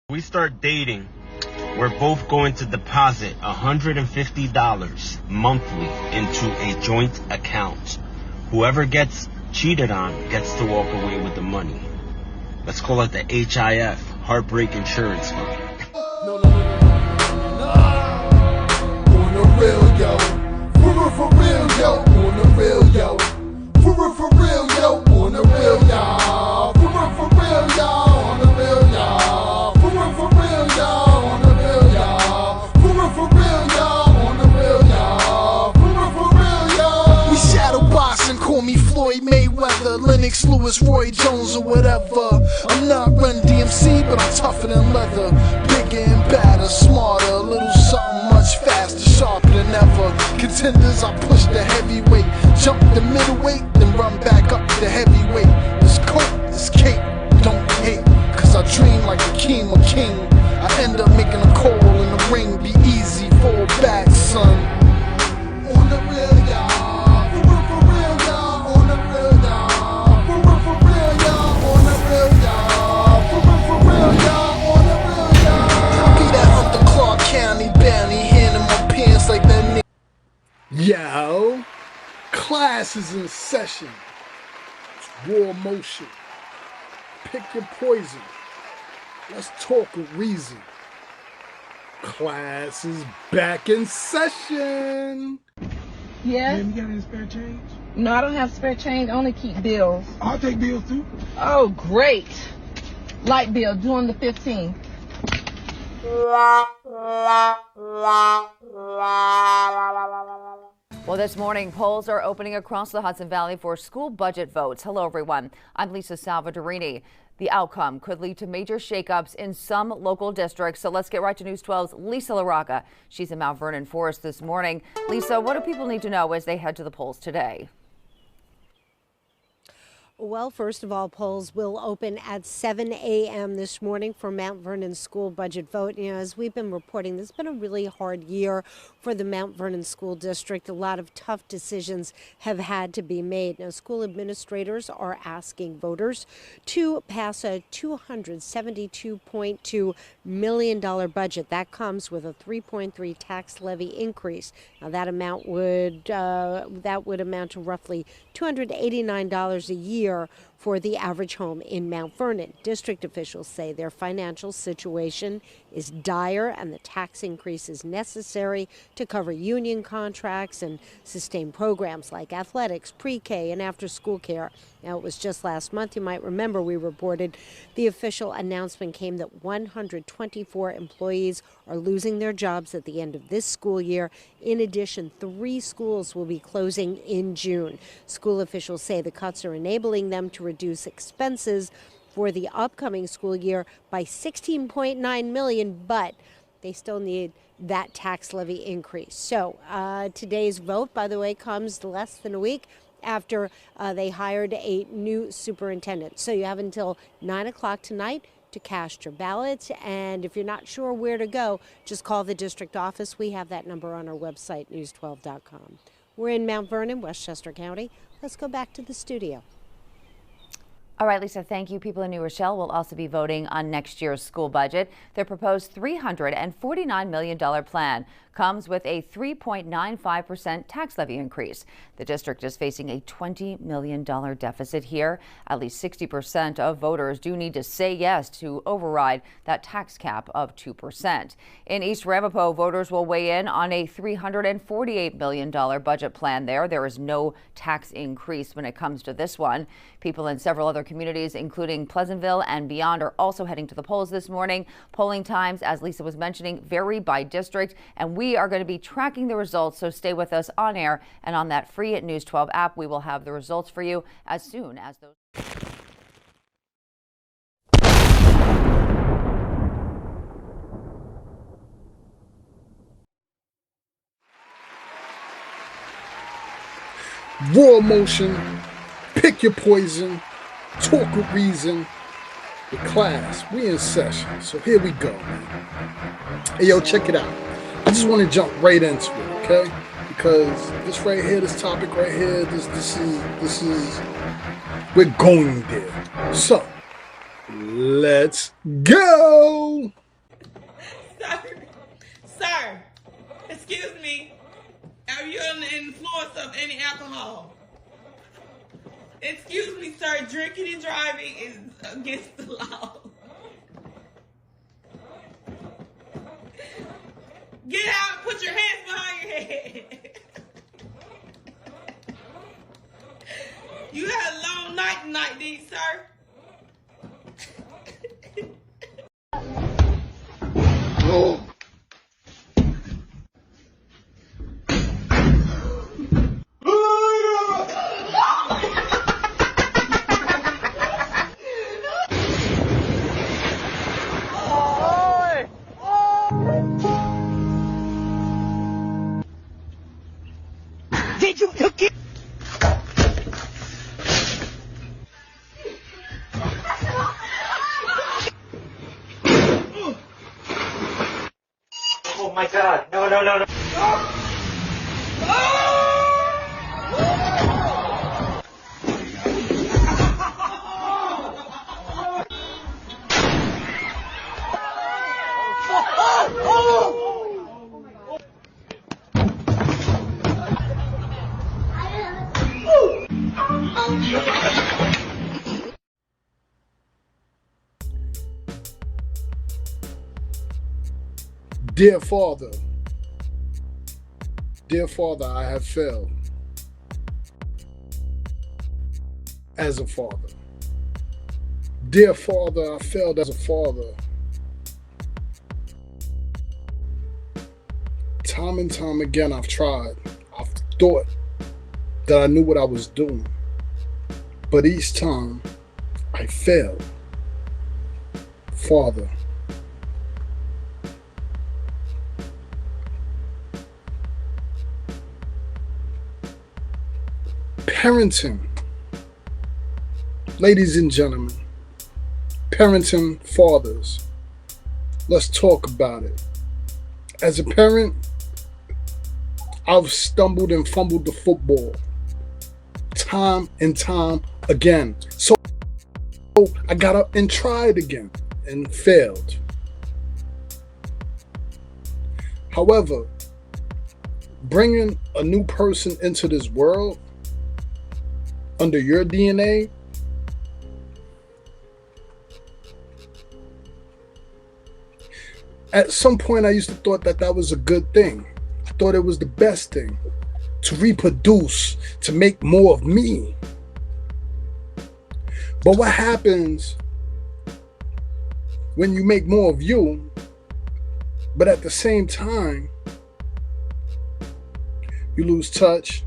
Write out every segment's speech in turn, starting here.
We start dating, we're both going to deposit $150 monthly into a joint account. Whoever gets cheated on gets to walk away with the money. Let's call it the HIF, Heartbreak Insurance Fund. No. On the real, yo. For real, yo. On the real, yo. For real, yo. On the real, y'all. For real, y'all. On the real, y'all. For real, y'all. On the real, y'all. For real, y'all. On the real, y'all. For real, y'all. We shadow boxing, call me Floyd Mayweather, Lennox Lewis, Roy Jones, or whatever. I'm not Run DMC, but I'm tougher than leather. Bigger and badder, smarter, a little something much faster, sharper than ever. Contenders, I push the heavyweight, jump the middleweight, then run back up the heavyweight. This coat, this cape, don't hate, cause I dream like a king or king. I end up making a call in the ring, be easy, fall back, son. On the real, y'all. For real, y'all. On the real, y'all. For real, y'all. On the real, y'all. For real, y'all. On the real, y'all. I be that Hunter Clark County bounty, hand in my pants like that nigga. Yo, class is in session. It's raw motion. Pick your poison. Let's talk with reason. Class is back in session. Yes? Ma'am, you got any spare change? No, I don't have spare change. I only keep bills. I'll take bills too. Oh, great. Light bill due on the 15th. Well, this morning, polls are opening across the Hudson Valley for school budget votes. Hello, everyone. I'm Lisa Salvadorini. The outcome could lead to major shakeups in some local districts. So let's get right to News 12's Lisa LaRocca. She's in Mount Vernon Forest this morning. Lisa, what do people need to know as they head to the polls today? Well, first of all, polls will open at 7 a.m. this morning for Mount Vernon school budget vote. You know, as we've been reporting, this has been a really hard year for the Mount Vernon School District. A lot of tough decisions have had to be made. Now, school administrators are asking voters to pass a $272.2 million budget. That comes with a 3.3 tax levy increase. Now, that would amount to roughly $289 a year for the average home in Mount Vernon. District officials say their financial situation is dire and the tax increase is necessary to cover union contracts and sustain programs like athletics, pre-K, and after-school care. Now, it was just last month, you might remember, we reported the official announcement came that 124 employees are losing their jobs at the end of this school year. In addition, 3 schools will be closing in June. School officials say the cuts are enabling them to reduce expenses for the upcoming school year by $16.9 million, but they still need that tax levy increase. So today's vote, by the way, comes less than a week after they hired a new superintendent. So you have until 9 o'clock tonight to cast your ballots. And if you're not sure where to go, just call the district office. We have that number on our website, news12.com. We're in Mount Vernon, Westchester County. Let's go back to the studio. All right, Lisa, thank you. People in New Rochelle will also be voting on next year's school budget. Their proposed $349 million plan comes with a 3.95% tax levy increase. The district is facing a $20 million deficit here. At least 60% of voters do need to say yes to override that tax cap of 2%. In East Ramapo, voters will weigh in on a $348 million budget plan there. There is no tax increase when it comes to this one. People in several other communities, including Pleasantville and beyond, are also heading to the polls this morning. Polling times, as Lisa was mentioning, vary by district, and we are going to be tracking the results, so stay with us on air and on that free News 12 app. We will have the results for you as soon as those. Raw motion. Pick your poison. Talk with reason. The class, we in session. So here we go, man. Hey, yo, check it out. I just want to jump right into it, okay? Because this right here, this topic right here, this is, we're going there. So, let's go. sir. Excuse me. Are you under the influence of any alcohol? Excuse me, sir. Drinking and driving is against the law. Get out and put your hands behind your head. You had a long night tonight, did you, sir? Did you get? Oh my God! No, no, no, no! Dear Father, I have failed as a father. Dear Father, I failed as a father. Time and time again, I've tried. I've thought that I knew what I was doing, but each time I failed. Father, parenting, ladies and gentlemen, parenting fathers, let's talk about it. As a parent, I've stumbled and fumbled the football time and time again. So I got up and tried again and failed. However, bringing a new person into this world under your DNA, at some point I used to thought that that was a good thing. I thought it was the best thing to reproduce, to make more of me. But what happens when you make more of you, but at the same time you lose touch,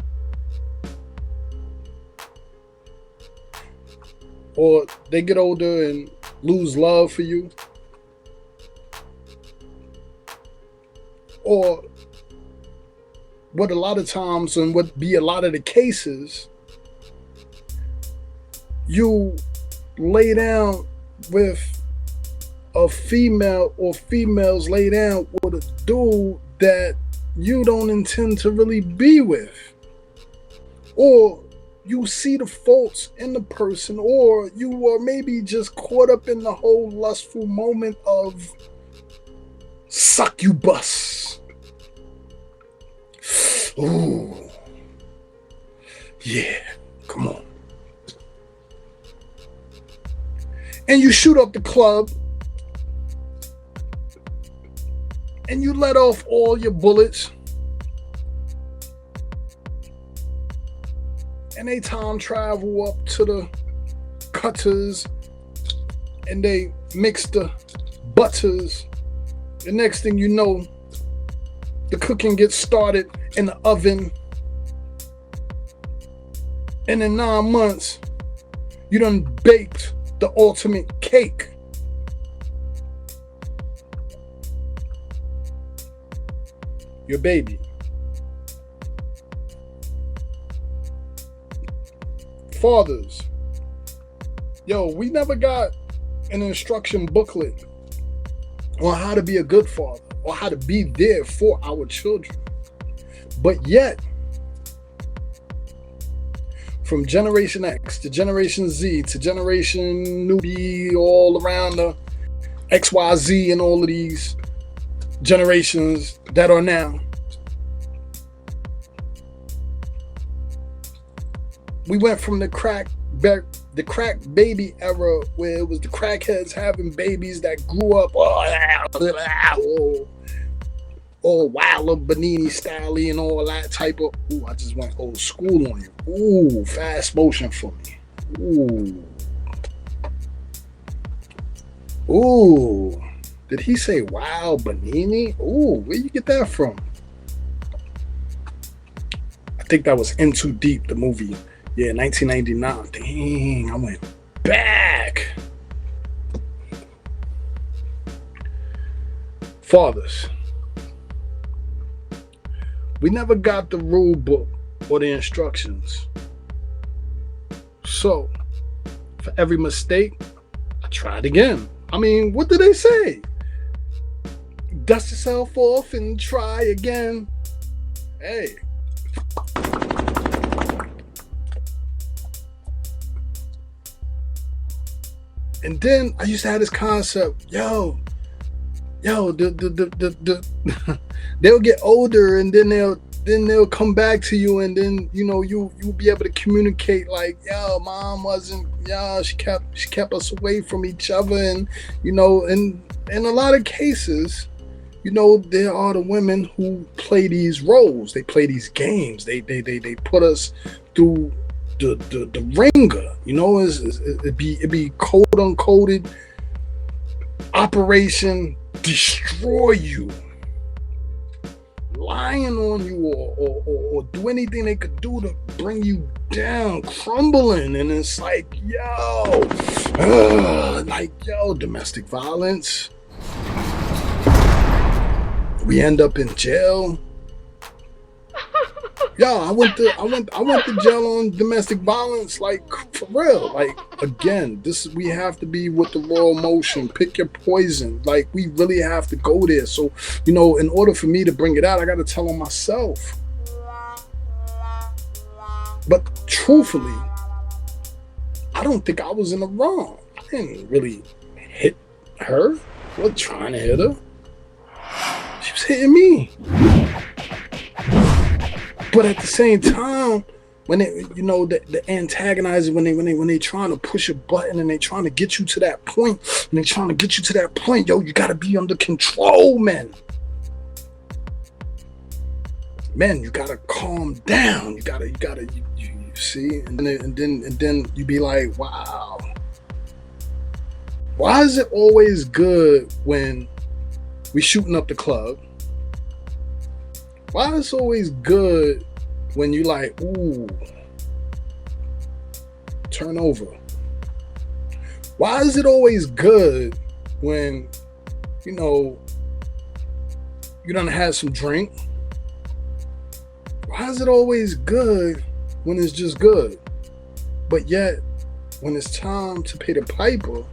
or they get older and lose love for you, or what a lot of times and what be a lot of the cases, you lay down with a female or females lay down with a dude that you don't intend to really be with, or you see the faults in the person, or you are maybe just caught up in the whole lustful moment of succubus. Ooh, yeah, come on. And you shoot up the club and you let off all your bullets, and they time travel up to the cutters and they mix the butters. The next thing you know, the cooking gets started in the oven, and in 9 months you done baked the ultimate cake. Your baby. Fathers, yo, we never got an instruction booklet on how to be a good father or how to be there for our children. But yet, from Generation X to Generation Z to Generation Newbie, all around the XYZ and all of these generations that are now. We went from the crack baby era where it was the crackheads having babies that grew up all wild Benini style and all that type of. Ooh, I just went old school on you. Ooh, fast motion for me. Ooh. Did he say wild Benini? Ooh, where you get that from? I think that was In Too Deep, the movie. Yeah, 1999. Dang, I went back. Fathers. We never got the rule book or the instructions. So, for every mistake, I tried again. I mean, what did they say? Dust yourself off and try again. Hey. And then I used to have this concept, yo, they'll get older and then they'll come back to you, and then you'll be able to communicate like, yo, mom wasn't, she kept us away from each other, and and in a lot of cases, there are the women who play these roles, they play these games, they put us through the ringer, it'd be quote unquoted Operation Destroy You, lying on you or do anything they could do to bring you down, crumbling, and it's like, domestic violence. We end up in jail. I went to jail on domestic violence, like, for real. Like, again, we have to be with the raw emotion. Pick your poison. Like, we really have to go there. So, in order for me to bring it out, I got to tell on myself. But truthfully, I don't think I was in the wrong. I didn't really hit her. I wasn't trying to hit her. She was hitting me. But at the same time, when the antagonizers, when they trying to push a button and they trying to get you to that point, you gotta be under control, man. Man, you gotta calm down. You see, and then you be like, wow. Why is it always good when we shooting up the club? Why is it always good when you like, ooh, turn over? Why is it always good when, you done had some drink? Why is it always good when it's just good? But yet, when it's time to pay the piper,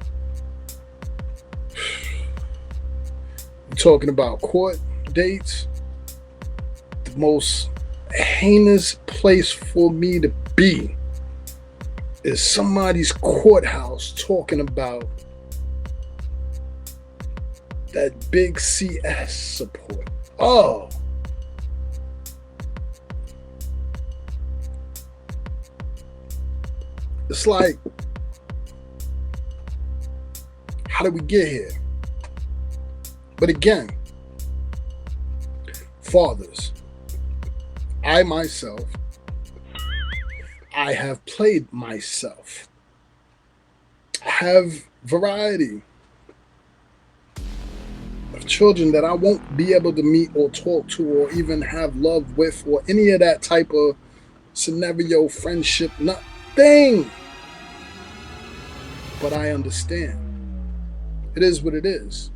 we're talking about court dates. Most heinous place for me to be is somebody's courthouse talking about that big CS support. Oh, it's like, how did we get here? But again, fathers, I myself, I have played myself. I have variety of children that I won't be able to meet or talk to or even have love with or any of that type of scenario, friendship, nothing. But I understand. It is what it is.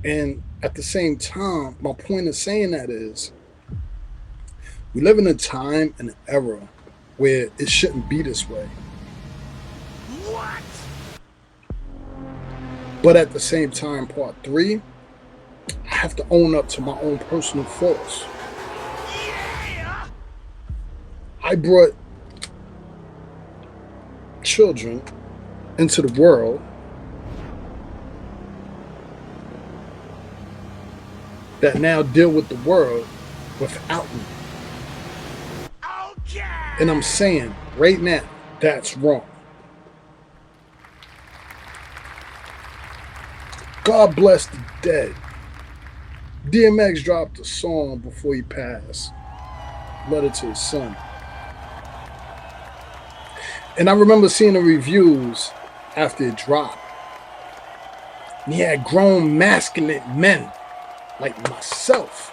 And at the same time, my point of saying that is, we live in a time and an era where it shouldn't be this way. What? But at the same time, part 3, I have to own up to my own personal faults. Yeah. I brought children into the world that now deal with the world without me. And I'm saying right now, that's wrong. God bless the dead. DMX dropped a song before he passed, Letter to his son. And I remember seeing the reviews after it dropped. And he had grown masculine men like myself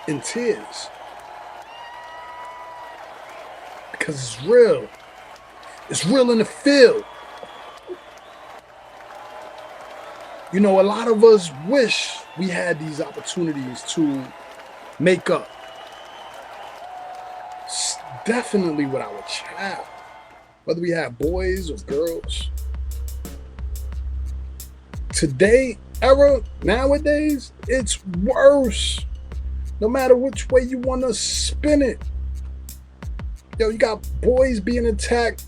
in tears. Because it's real. It's real in the field. You know, a lot of us wish we had these opportunities to make up. Definitely with our child. Whether we have boys or girls. Today, nowadays, it's worse. No matter which way you want to spin it. Yo, you got boys being attacked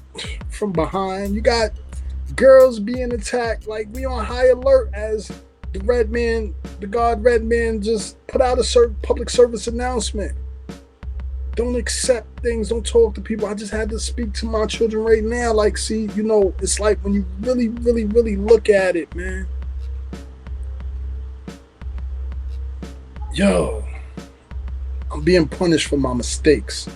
from behind. You got girls being attacked. Like, we on high alert as the God Red Man just put out a public service announcement. Don't accept things. Don't talk to people. I just had to speak to my children right now. Like, see, you know, it's like when you really, really, really look at it, man. Yo, I'm being punished for my mistakes.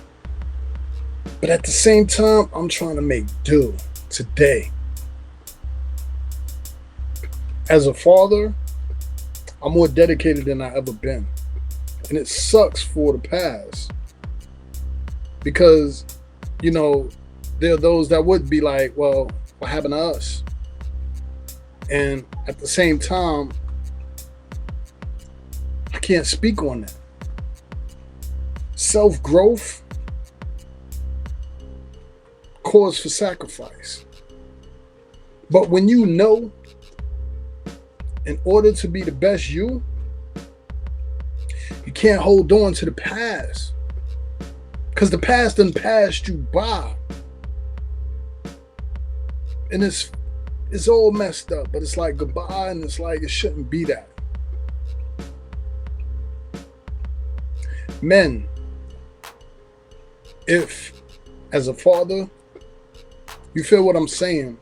But at the same time, I'm trying to make do today. As a father, I'm more dedicated than I ever been. And it sucks for the past. Because, you know, there are those that would be like, well, what happened to us? And at the same time, I can't speak on that. Self-growth, cause for sacrifice. But when you know, in order to be the best you can't hold on to the past. Because the past done passed you by. And it's all messed up, but it's like goodbye, and it's like it shouldn't be that. Men, if as a father, you feel what I'm saying,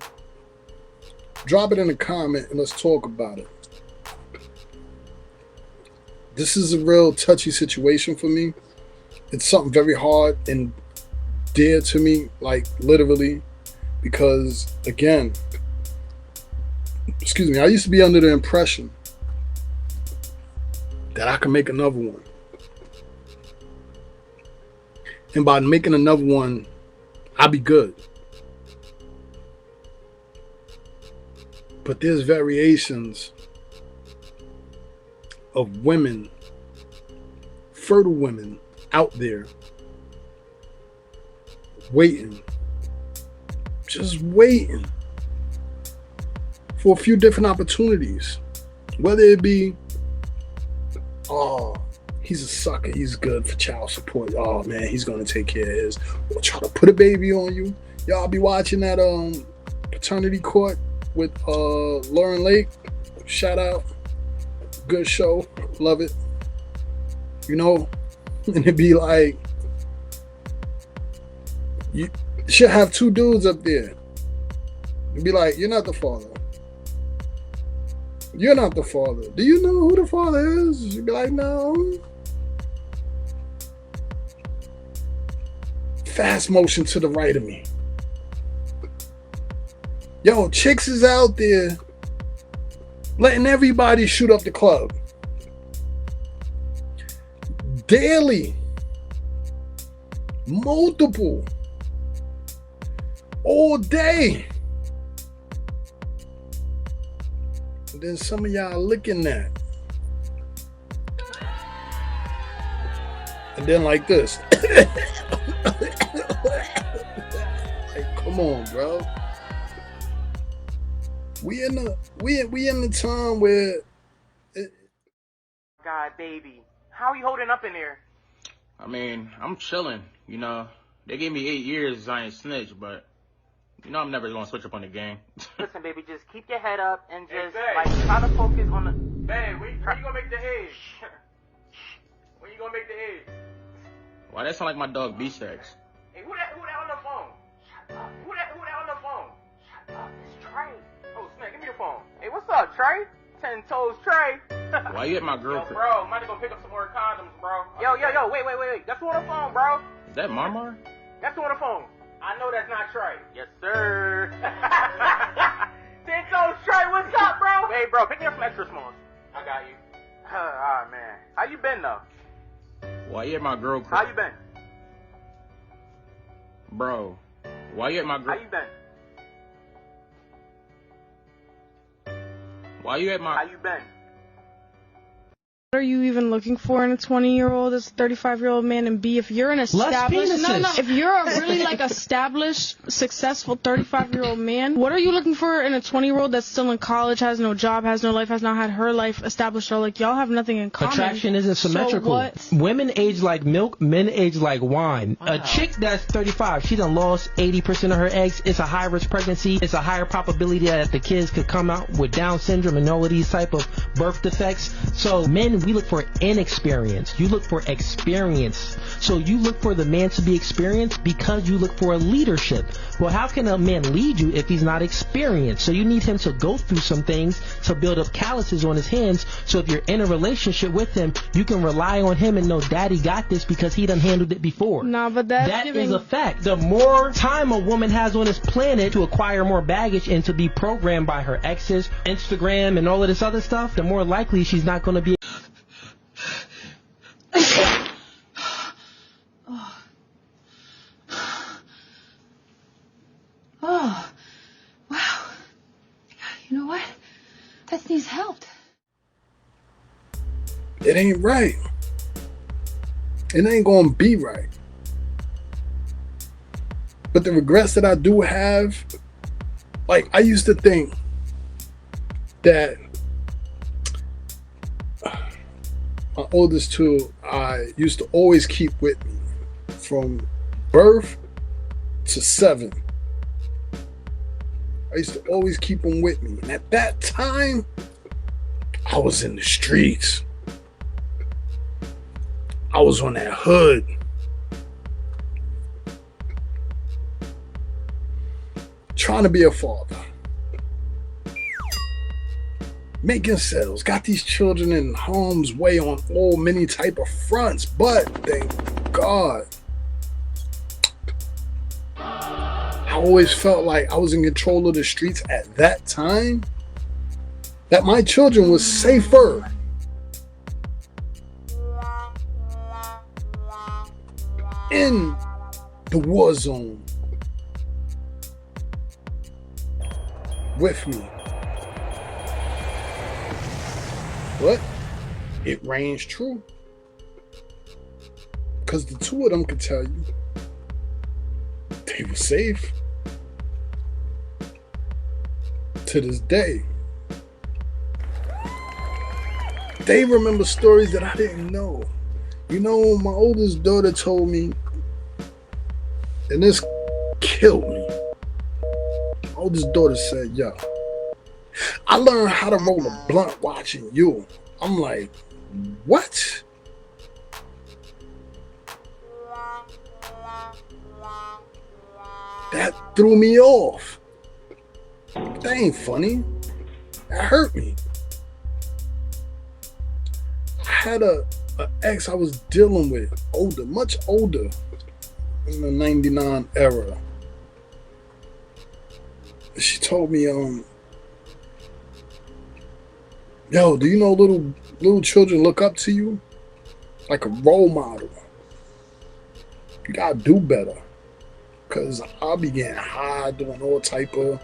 drop it in a comment and let's talk about it. This is a real touchy situation for me. It's something very hard and dear to me, like literally, because again, I used to be under the impression that I could make another one. And by making another one, I'll be good. But there's variations of women, fertile women out there waiting, just waiting for a few different opportunities. Whether it be, oh, he's a sucker, he's good for child support. Oh man, he's gonna take care of his. Or try to put a baby on you. Y'all be watching that paternity court with Lauren Lake. Shout out. Good show. Love it. You know, and it'd be like, you should have two dudes up there. It'd be like, you're not the father. You're not the father. Do you know who the father is? You'd be like, no. Fast motion to the right of me. Yo, chicks is out there letting everybody shoot up the club. Daily. Multiple. All day. And then some of y'all looking at. And then like this. Like, come on, bro. We in the time where God, baby. How are you holding up in there? I mean, I'm chilling, you know. They gave me 8 years, I ain't snitch, but you know I'm never gonna switch up on the game. Listen, baby, just keep your head up and just like try to focus on the Babe, when you gonna make the eggs? When you gonna make the eggs? Why that sound like my dog B-Sex? Hey, who that on the phone? Who that on the phone? It's Trey. Oh, Snake, give me the phone. Hey, what's up, Trey? 10 toes, Trey. Why you at my Yo, girlfriend? bro, might go pick up some more condoms, bro. Yo, wait. That's who on the phone, bro. Is that Marmar? That's who on the phone. I know that's not Trey. Yes, sir. 10 toes, Trey, what's up, bro? Hey, bro, pick me up some extra smalls. I got you. Alright, man. How you been, though? Why you at my girl How you been? Bro, why you at my How girl? you been? Why you at How my... you been? What are you even looking for in a 20-year-old as a 35-year-old man? And B, if you're an established, if you're a really like established, successful 35-year-old man, what are you looking for in a 20-year-old that's still in college, has no job, has no life, has not had her life established? So like y'all have nothing in common. Attraction isn't symmetrical. So Women age like milk, men age like wine. Wow. A chick that's 35, she done lost 80% of her eggs. It's a high risk pregnancy. It's a higher probability that the kids could come out with Down syndrome and all of these type of birth defects. So men, we look for inexperience. You look for experience. So you look for the man to be experienced because you look for a leadership. Well, how can a man lead you if he's not experienced? So you need him to go through some things to build up calluses on his hands. So if you're in a relationship with him, you can rely on him and know daddy got this because he done handled it before. Nah, but that is a fact. The more time a woman has on this planet to acquire more baggage and to be programmed by her exes, Instagram, and all of this other stuff, the more likely she's not going to be. Oh, wow. You know what? That sneeze helped. It ain't right. It ain't gonna be right. But the regrets that I do have, like I used to think that my oldest two, I used to always keep with me from birth to 7. I used to always keep them with me. And at that time, I was in the streets. I was on that hood. Trying to be a father. Making sales. Got these children in harm's way on all many type of fronts. But thank God, I always felt like I was in control of the streets at that time, that my children was safer. In the war zone with me. But it reigns true. Because the two of them could tell you they were safe. To this day, they remember stories that I didn't know. You know, my oldest daughter told me, and this killed me. My oldest daughter said, yo, I learned how to roll a blunt watching you. I'm like, what? That threw me off. That ain't funny. That hurt me. I had a ex I was dealing with, older, much older, in the 99 era. She told me, yo, do you know little children look up to you? Like a role model. You gotta do better. Cause I began high, doing all type of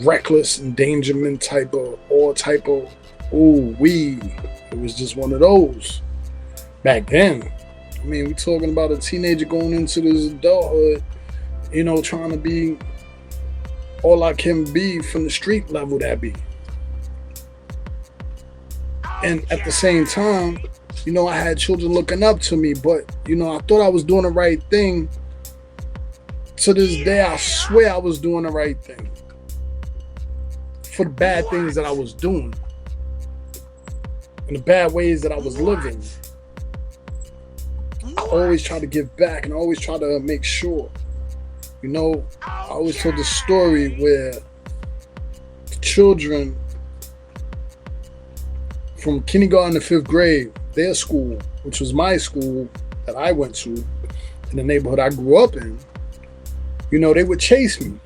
reckless endangerment type of, all type of, weed. It was just one of those. Back then, I mean, we're talking about a teenager going into this adulthood, you know, trying to be all I can be from the street level that be. And at the same time, you know, I had children looking up to me, but, you know, I thought I was doing the right thing. To this day, I swear I was doing the right thing. For the bad things that I was doing. in the bad ways that I was living, I always try to give back, and I always try to make sure. You know, I always told this story where the children from kindergarten to 5th grade, their school, which was my school that I went to in the neighborhood I grew up in, you know, they would chase me.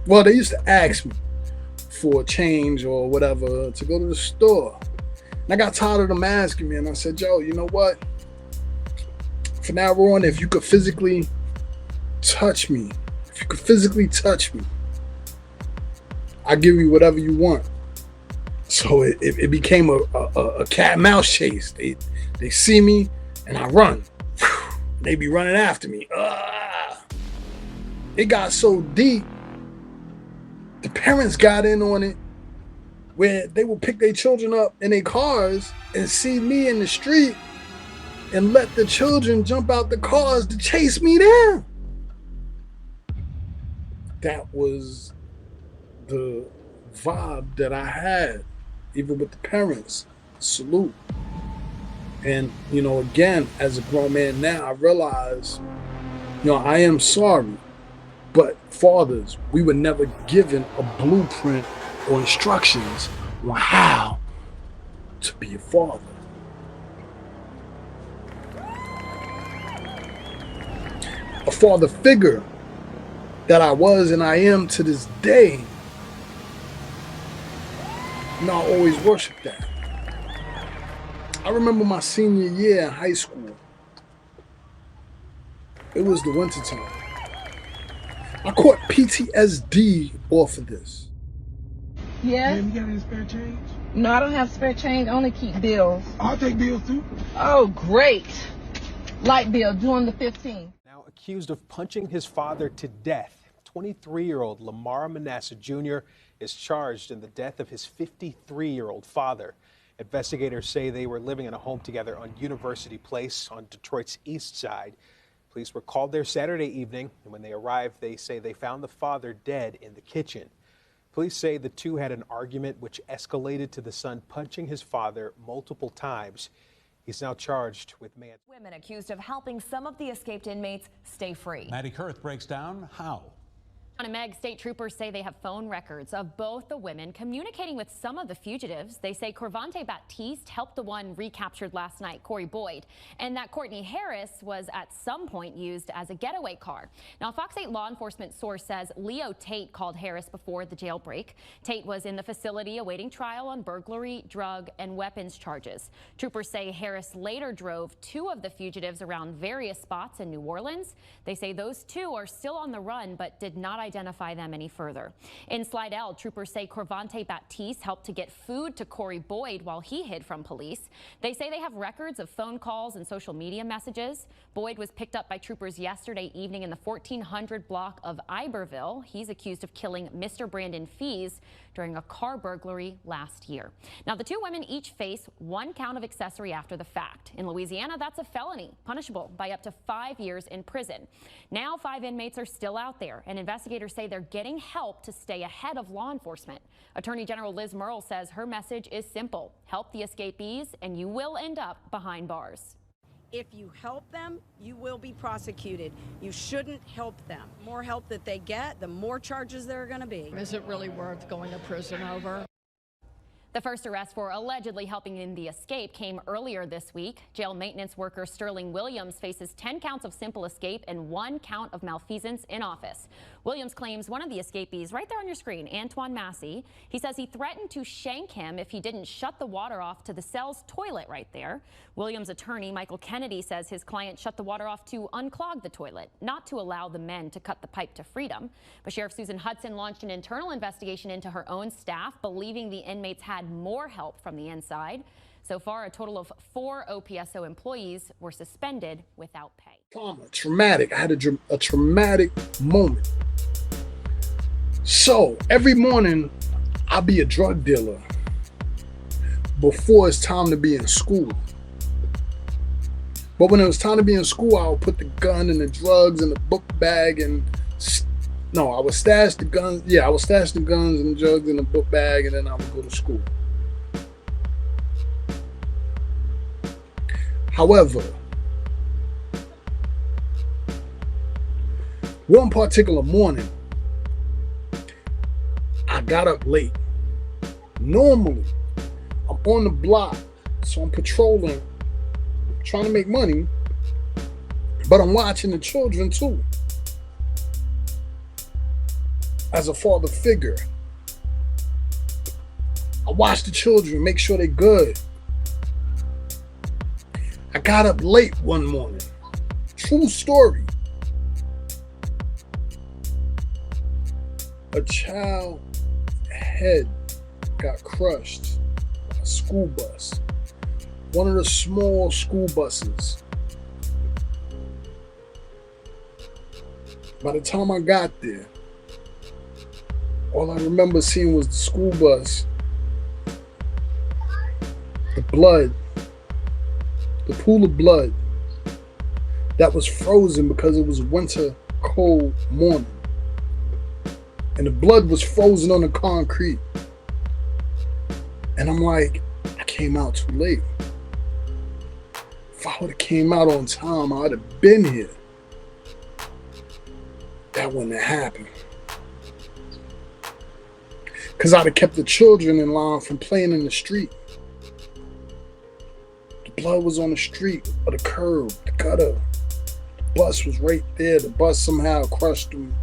Well, they used to ask me for change or whatever to go to the store. And I got tired of them asking me, and I said, Joe, you know what? From now on, if you could physically touch me, I'll give you whatever you want. So it became a cat and mouse chase. They see me and I run. They be running after me. It got so deep, the parents got in on it, where they would pick their children up in their cars and see me in the street and let the children jump out the cars to chase me down. That was the vibe that I had, even with the parents. Salute. And, you know, again, as a grown man now, I realize, you know, I am sorry, but fathers, we were never given a blueprint or instructions on how to be a father. A father figure that I was and I am to this day, and I always worship that. I remember my senior year in high school. It was the wintertime. I caught PTSD off of this. Yes? Ma'am, you got any spare change? No, I don't have spare change. I only keep bills. I'll take bills too. Oh, great. Light bill, due on the 15th. Now accused of punching his father to death, 23-year-old Lamar Manasseh Jr. is charged in the death of his 53-year-old father. Investigators say they were living in a home together on University Place on Detroit's east side. Police were called there Saturday evening, and when they arrived, they say they found the father dead in the kitchen. Police say the two had an argument which escalated to the son punching his father multiple times. He's now charged with manslaughter. Women accused of helping some of the escaped inmates stay free. Maddie Kurth breaks down how. On Meg, state troopers say they have phone records of both the women communicating with some of the fugitives. They say Corvante Baptiste helped the one recaptured last night, Corey Boyd, and that Courtney Harris was at some point used as a getaway car. Now, a Fox 8 law enforcement source says Leo Tate called Harris before the jailbreak. Tate was in the facility awaiting trial on burglary, drug, and weapons charges. Troopers say Harris later drove two of the fugitives around various spots in New Orleans. They say those two are still on the run, but did not identify them any further. In Slidell, troopers say Corvante Baptiste helped to get food to Corey Boyd while he hid from police. They say they have records of phone calls and social media messages. Boyd was picked up by troopers yesterday evening in the 1400 block of Iberville. He's accused of killing Mr. Brandon Fees during a car burglary last year. Now, the two women each face one count of accessory after the fact. In Louisiana, that's a felony, punishable by up to 5 years in prison. Now, 5 inmates are still out there, and investigators say they're getting help to stay ahead of law enforcement. Attorney General Liz Murrill says her message is simple: help the escapees, and you will end up behind bars. If you help them, you will be prosecuted. You shouldn't help them. The more help that they get, the more charges there are going to be. Is it really worth going to prison over? The first arrest for allegedly helping in the escape came earlier this week. Jail maintenance worker Sterling Williams faces 10 counts of simple escape and 1 count of malfeasance in office. Williams claims one of the escapees, right there on your screen, Antoine Massey, he says he threatened to shank him if he didn't shut the water off to the cell's toilet right there. Williams' attorney, Michael Kennedy, says his client shut the water off to unclog the toilet, not to allow the men to cut the pipe to freedom. But Sheriff Susan Hudson launched an internal investigation into her own staff, believing the inmates had more help from the inside. So far, a total of 4 OPSO employees were suspended without pay. Traumatic. I had a traumatic moment. So every morning, I'll be a drug dealer before it's time to be in school. But when it was time to be in school, I would put the gun and the drugs in the book bag and I would stash the guns. Yeah, I would stash the guns and the drugs in the book bag, and then I would go to school. However, one particular morning, I got up late. Normally, I'm on the block, so I'm patrolling, trying to make money, but I'm watching the children too. As a father figure, I watch the children, make sure they're good. I got up late one morning. True story. A child's head got crushed by a school bus. One of the small school buses. By the time I got there, all I remember seeing was the school bus, the blood, the pool of blood that was frozen because it was winter cold morning. And the blood was frozen on the concrete. And I'm like, I came out too late. If I would have came out on time, I would have been here. That wouldn't have happened. Because I'd have kept the children in line from playing in the street. The blood was on the street, or the curb, the gutter. The bus was right there. The bus somehow crushed them.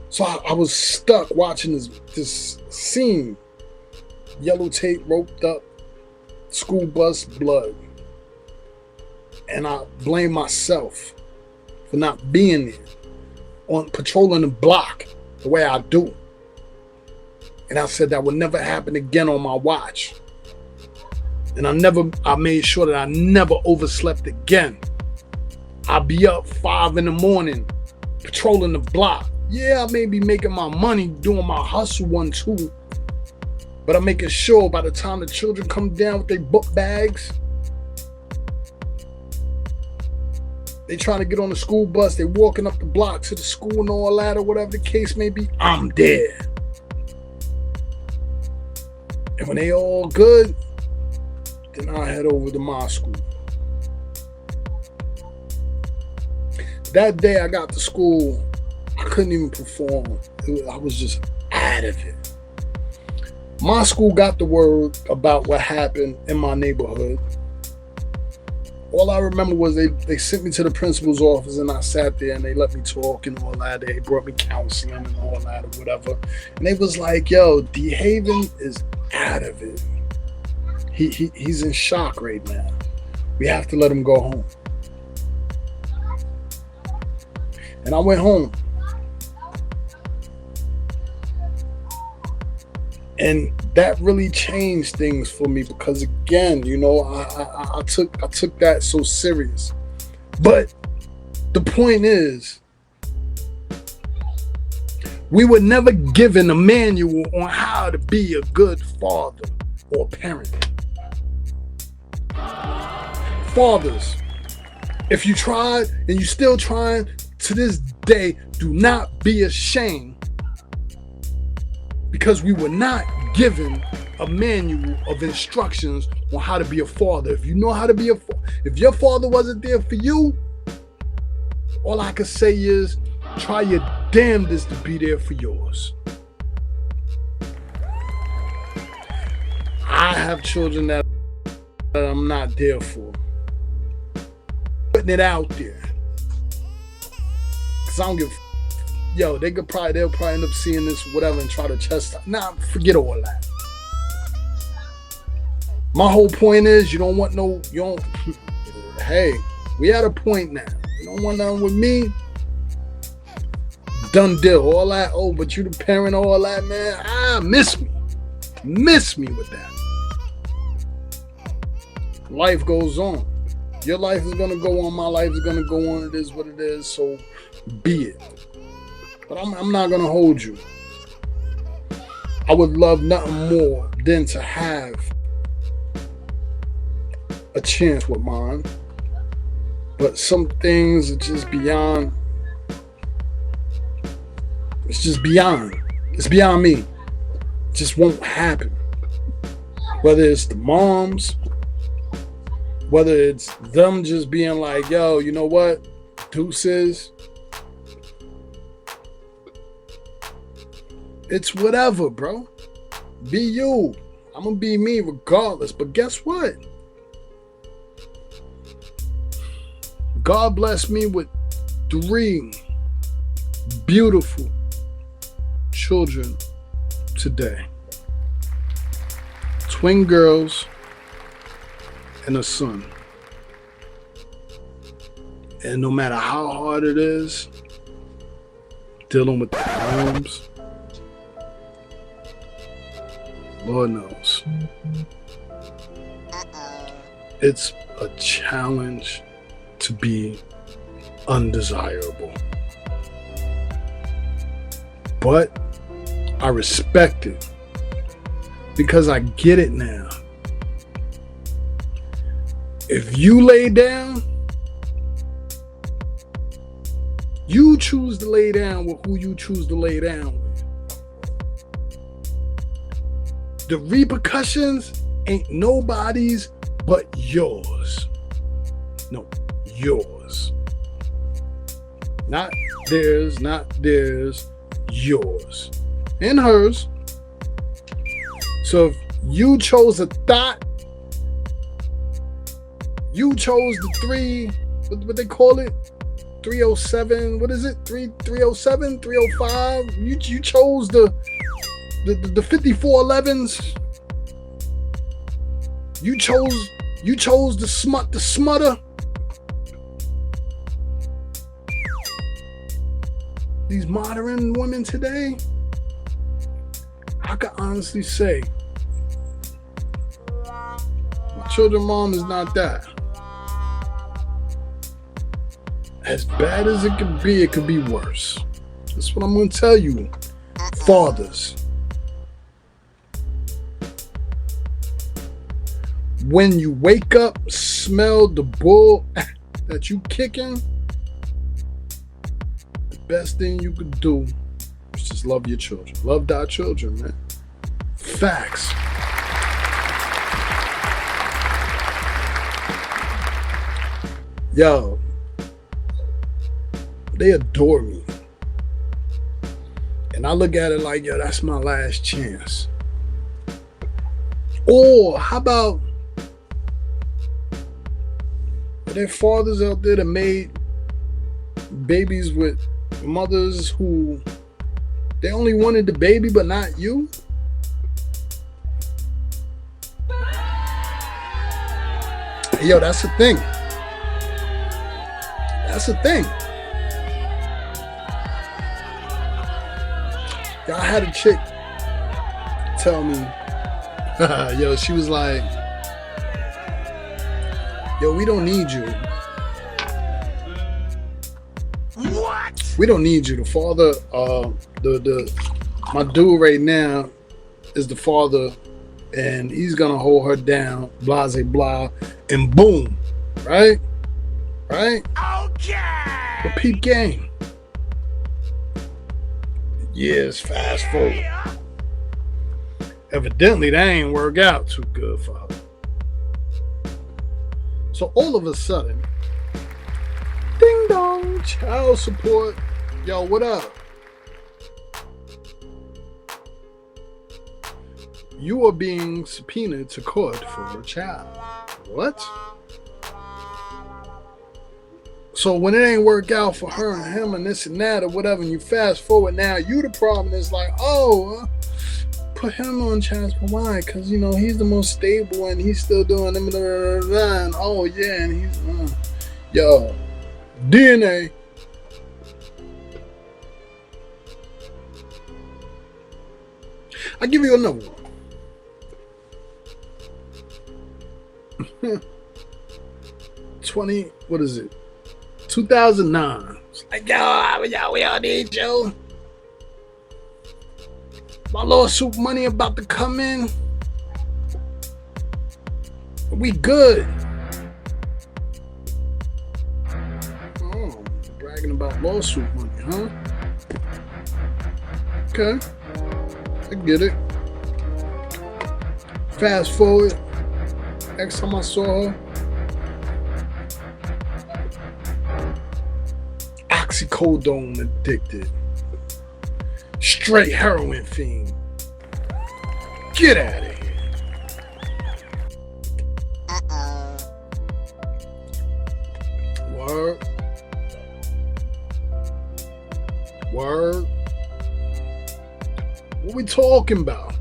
So I was stuck watching this scene. Yellow tape roped up, school bus, blood. And I blame myself for not being there, on patrolling the block the way I do. And I said that would never happen again on my watch. And I made sure that I never overslept again. I'll be up 5 in the morning, patrolling the block. Yeah, I may be making my money doing my hustle 1-2, but I'm making sure by the time the children come down with their book bags, they trying to get on the school bus, they walking up the block to the school and all that, or whatever the case may be, I'm there. And when they all good, then I head over to my school. That day I got to school, I couldn't even perform. I was just out of it. My school got the word about what happened in my neighborhood. All I remember was they sent me to the principal's office and I sat there and they let me talk and all that. They brought me counseling and all that or whatever. And they was like, yo, DeHaven is out of it. He's in shock right now. We have to let him go home. And I went home. And that really changed things for me because, again, you know, I took that so serious. But the point is, we were never given a manual on how to be a good father or parent. Fathers, if you tried and you still trying to this day, do not be ashamed. Because we were not given a manual of instructions on how to be a father. If you know how to be a father, if your father wasn't there for you, all I can say is try your damnedest to be there for yours. I have children that I'm not there for. Putting it out there. Because I don't give a yo, they'll probably end up seeing this whatever and try to chastise. Nah, forget all that. My whole point is you don't hey, we at a point now. You don't want nothing with me. Done deal. All that, oh, but you the parent, all that, man. Miss me. Miss me with that. Life goes on. Your life is gonna go on, my life is gonna go on. It is what it is, so be it. But I'm not going to hold you. I would love nothing more than to have a chance with mine. But some things are just beyond. It's just beyond. It's beyond me. just won't happen. Whether it's the moms, whether it's them just being like, yo, you know what? Deuces. It's whatever, bro. Be you. I'm going to be me regardless. But guess what? God blessed me with 3 beautiful children today. Twin girls and a son. And no matter how hard it is, dealing with the homes, Lord knows. It's a challenge to be undesirable. But I respect it because I get it now. If you lay down, you choose to lay down with who you choose to lay down with. The repercussions ain't nobody's but yours. No, yours. Not theirs, yours. And hers. So if you chose a thought, you chose the what they call it? 307, what is it? 307, 305? You chose the 5411s. You chose the smutter. These modern women today, I can honestly say my children's mom is not that. As bad as it could be worse. That's what I'm going to tell you, fathers. When you wake up, smell the bull that you kicking, the best thing you could do is just love your children. Love thy children, man. Facts. Yo, they adore me. And I look at it like, yo, that's my last chance. Or how about there fathers out there that made babies with mothers who they only wanted the baby but not you? Yo, that's the thing. That's the thing. Yo, I had a chick tell me, yo, she was like, yo, we don't need you. What? We don't need you. The father, my dude right now is the father, and he's gonna hold her down, blah, blah, blah, and boom, right? Right? Okay. The peep game. Years fast forward. Evidently, that ain't work out too good for her. So all of a sudden, ding dong, child support. Yo, what up? You are being subpoenaed to court for a child. What? So when it ain't work out for her and him and this and that or whatever, and you fast forward now, you the problem is like, put him on child support. Why? Because, you know, he's the most stable and he's still doing them. And oh, yeah, and he's, yo, DNA. I'll give you another one. 2009. It's like, yo, we all need you. My lawsuit money about to come in. We good. Oh, bragging about lawsuit money, huh? Okay. I get it. Fast forward, next time I saw her, oxycodone addicted, straight heroin fiend. Get out of here. Word. Word. What we talking about?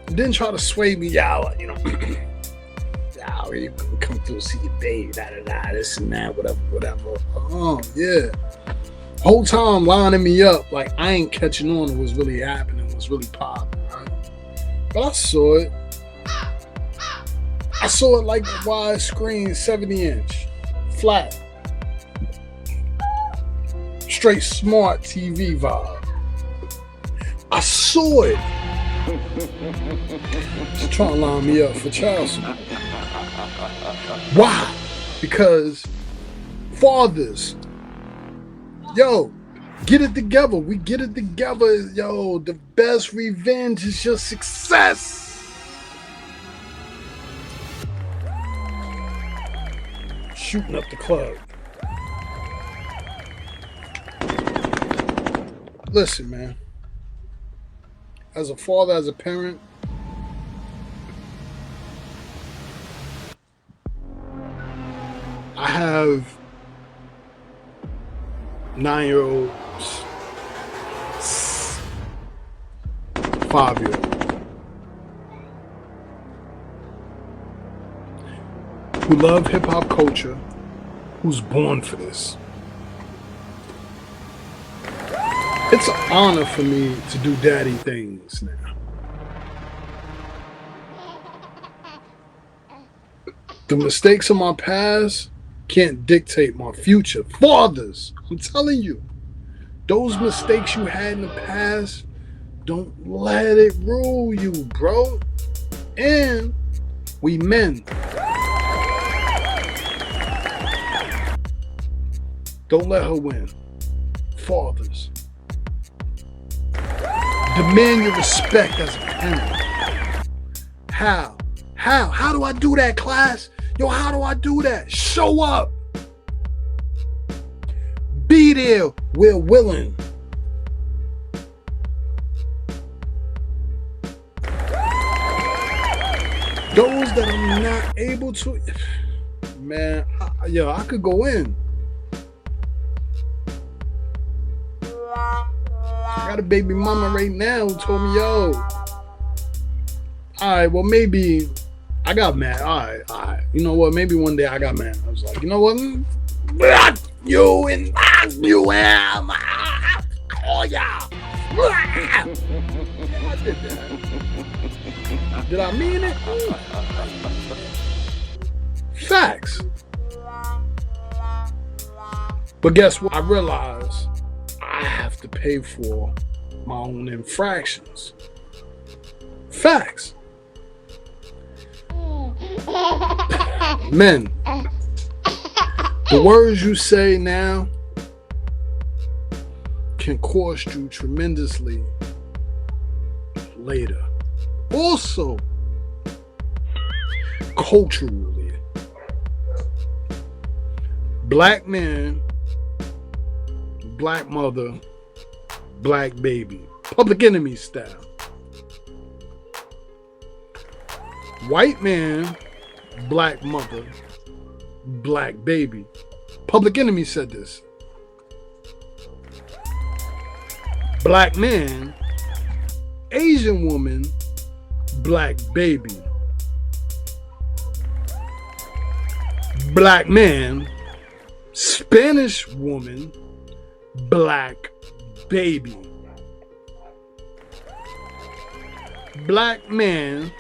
Didn't try to sway me out, you know. Yeah, you come through, see your baby, this and that, whatever. Oh, yeah. Whole time lining me up like I ain't catching on to what's really happening, what's really popping, right? But I saw it. I saw it like a widescreen 70-inch, flat. Straight smart TV vibe. I saw it. She's trying to line me up for child support. Why? Because fathers, yo, get it together. We get it together. Yo, the best revenge is your success. Shooting up the club. Listen, man. As a father, as a parent, I have 9-year-olds, 5-year-olds who love hip-hop culture, who's born for this. It's an honor for me to do daddy things now. The mistakes of my past can't dictate my future. Fathers, I'm telling you, those mistakes you had in the past, don't let it rule you, bro. And we men. Don't let her win. Fathers. Demand your respect as a parent. How? How do I do that, Klass? Yo, how do I do that? Show up. Be there. We're willing. Those that I'm not able to, man, I could go in. I got a baby mama right now who told me, yo, all right, well, maybe I got mad. All right. You know what? Maybe one day I got mad. I was like, you know what? You and you am. Oh, yeah. I did that. Did I mean it? Facts. But guess what? I realized I have to pay for my own infractions. Facts. Men, the words you say now can cost you tremendously later. Also, culturally, black man, black mother, black baby. Public Enemy style. White man, black mother, black baby. Public Enemy said this. Black man, Asian woman, black baby. Black man, Spanish woman, black baby. Black man,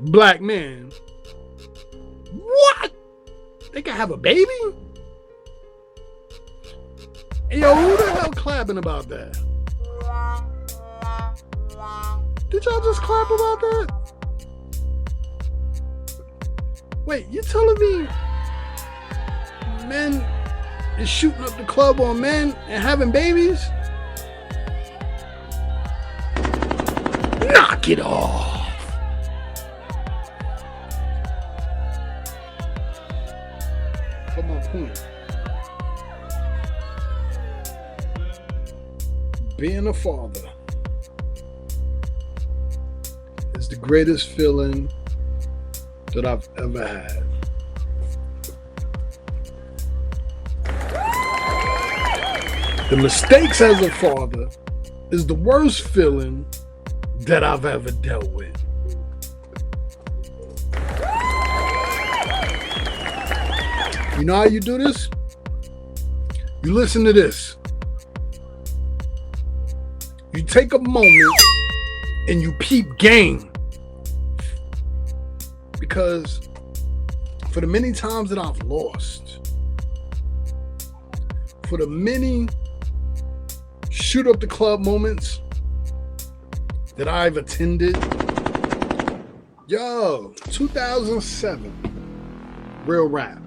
black man. What? They can have a baby? Yo, who the hell clapping about that? Did y'all just clap about that? Wait, you telling me men is shooting up the club on men and having babies? Knock it off. But my point, being a father is the greatest feeling that I've ever had. The mistakes as a father is the worst feeling that I've ever dealt with. You know how you do this? You listen to this. You take a moment and you peep game. Because for the many times that I've lost, for the many shoot up the club moments that I've attended, 2007, real rap.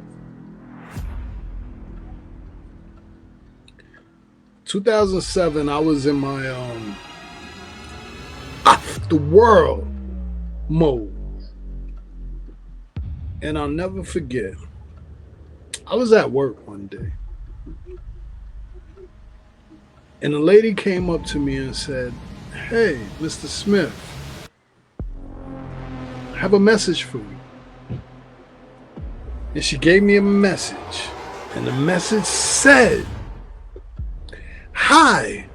2007, I was in my off the world mode. And I'll never forget, I was at work one day, and a lady came up to me and said, "Hey, Mr. Smith, I have a message for you." And she gave me a message, and the message said, "Hi,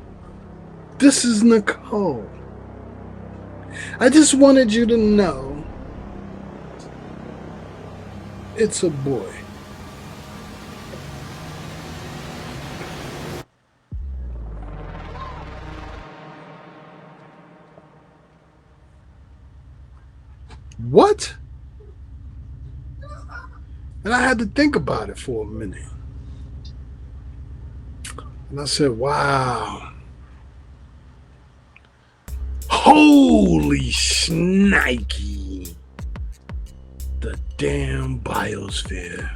this is Nicole. I just wanted you to know it's a boy." What? And I had to think about it for a minute. And I said, wow. Holy shnikey. The damn biosphere.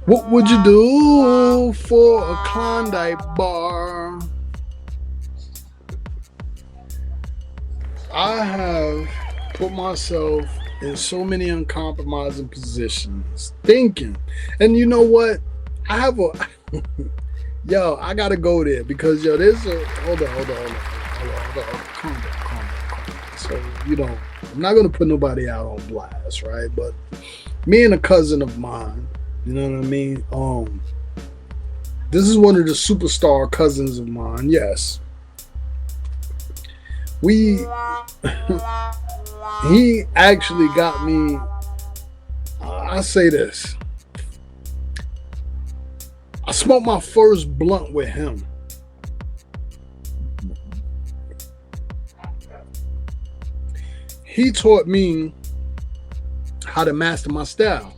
What would you do for a Klondike bar? I have put myself in so many uncompromising positions, thinking, and you know what? I have a, I gotta go there because there's a, hold on, calm down. So, I'm not gonna put nobody out on blast, right? But me and a cousin of mine, you know what I mean? This is one of the superstar cousins of mine, yes. He actually got me, I say this, I smoked my first blunt with him. He taught me how to master my style.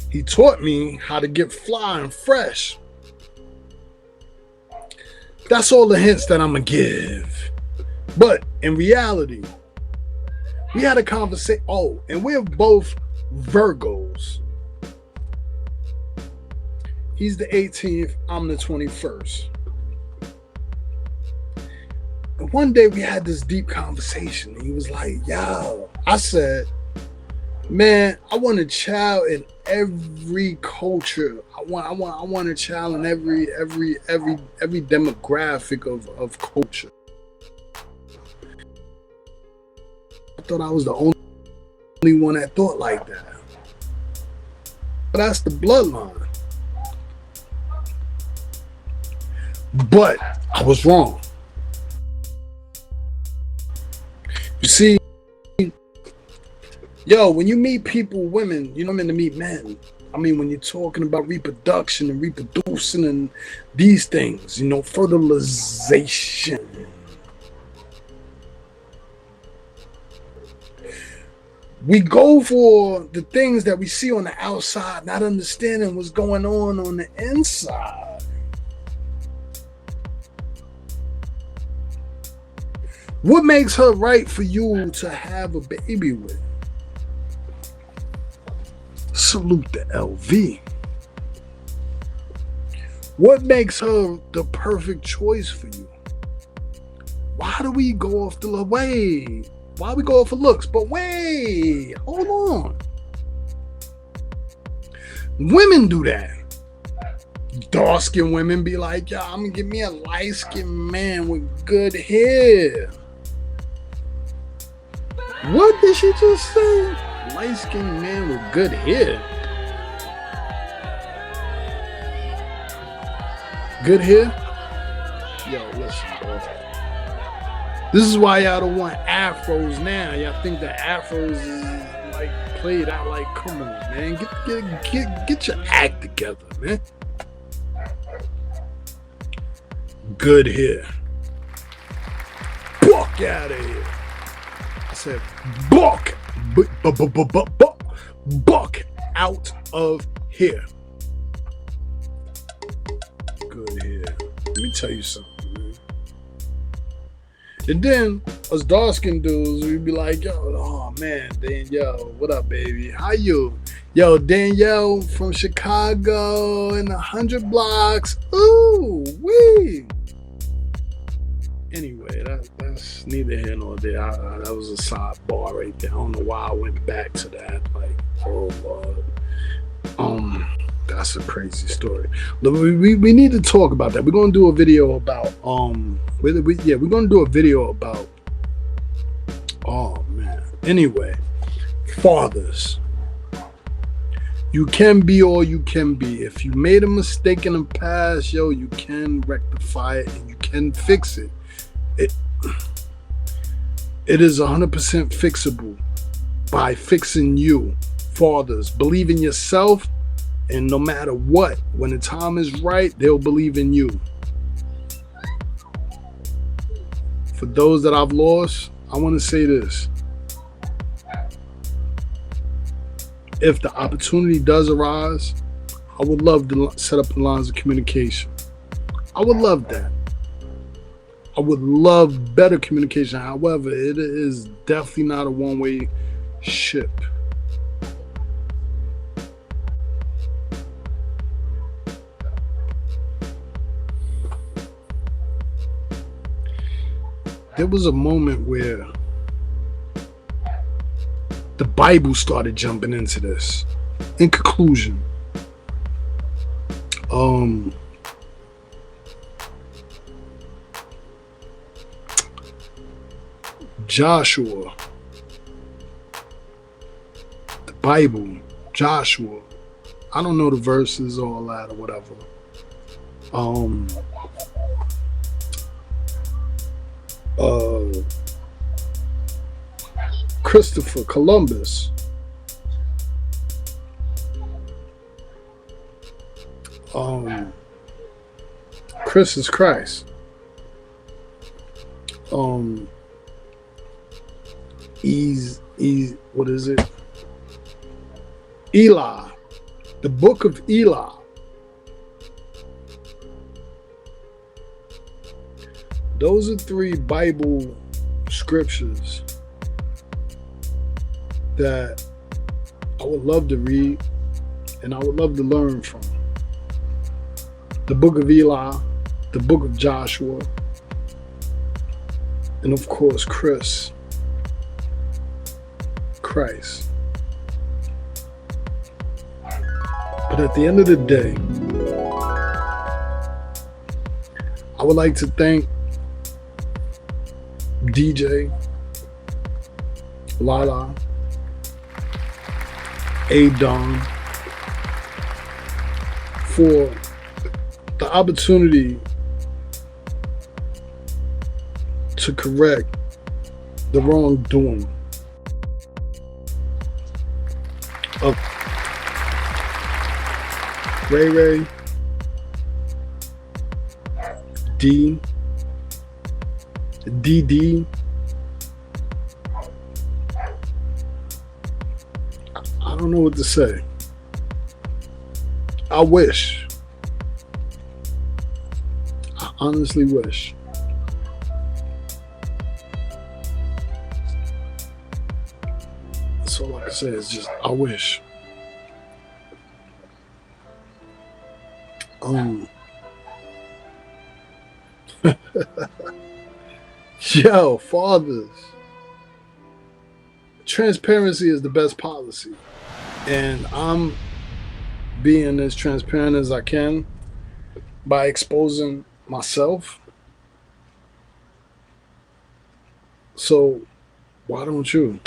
He taught me how to get fly and fresh. That's all the hints that I'm going to give. But in reality, we had a conversation. Oh, and we're both Virgos. He's the 18th. I'm the 21st. And one day we had this deep conversation. He was like, yo, I said, man, I want a child in every culture. I want a child in every demographic of culture. I thought I was the only one that thought like that. But that's the bloodline. But I was wrong. You see, when you meet people, women, you know what I mean, to meet men. I mean, when you're talking about reproduction and reproducing and these things, fertilization. We go for the things that we see on the outside, not understanding what's going on the inside. What makes her right for you to have a baby with? Salute the LV. What makes her the perfect choice for you? Why do we go off the way? Why we go off of looks? But wait, hold on. Women do that. Dark-skinned women be like, yo, I'm gonna give me a light-skinned man with good hair. What did she just say? Light-skinned man with good hair. Good hair? Yo, listen, bro. This is why y'all don't want afros now. Y'all think the afros is like played out. Like, come on, man. Get your act together, man. Good hair. Buck out of here. I said, buck. Buck out of here. Good hair. Let me tell you something, man. And then us dark-skinned dudes, we be like, yo, oh man, Danielle, what up, baby? How you? Yo, Danielle from Chicago in 100 blocks. Ooh, wee. Anyway, that's neither here nor there. That was a sidebar right there. I don't know why I went back to that. Like, oh Lord. That's a crazy story. We need to talk about that. We're gonna do a video about we're gonna do a video about, oh man. Anyway, fathers. You can be all you can be. If you made a mistake in the past, yo, you can rectify it and you can fix it. It is 100% fixable by fixing you. Fathers, believe in yourself, and no matter what, when the time is right, they'll believe in you. For those that I've lost, I want to say this. If the opportunity does arise, I would love to set up the lines of communication. I would love that. I would love better communication. However, it is definitely not a one-way ship. There was a moment where the Bible started jumping into this. In conclusion, Joshua, the Bible, Joshua, I don't know the verses, all that or whatever. Christopher Columbus, Christ Christ, what is it? Eli, the book of Eli. Those are 3 Bible scriptures that I would love to read and I would love to learn from. The book of Eli, the book of Joshua, and of course Christ. But at the end of the day, I would like to thank DJ, Lala, A-Don for the opportunity to correct the wrongdoing of Ray, DD, I don't know what to say. I wish. I honestly wish. That's all I can say is just, I wish. Yo, fathers, transparency is the best policy, and I'm being as transparent as I can by exposing myself. So why don't you?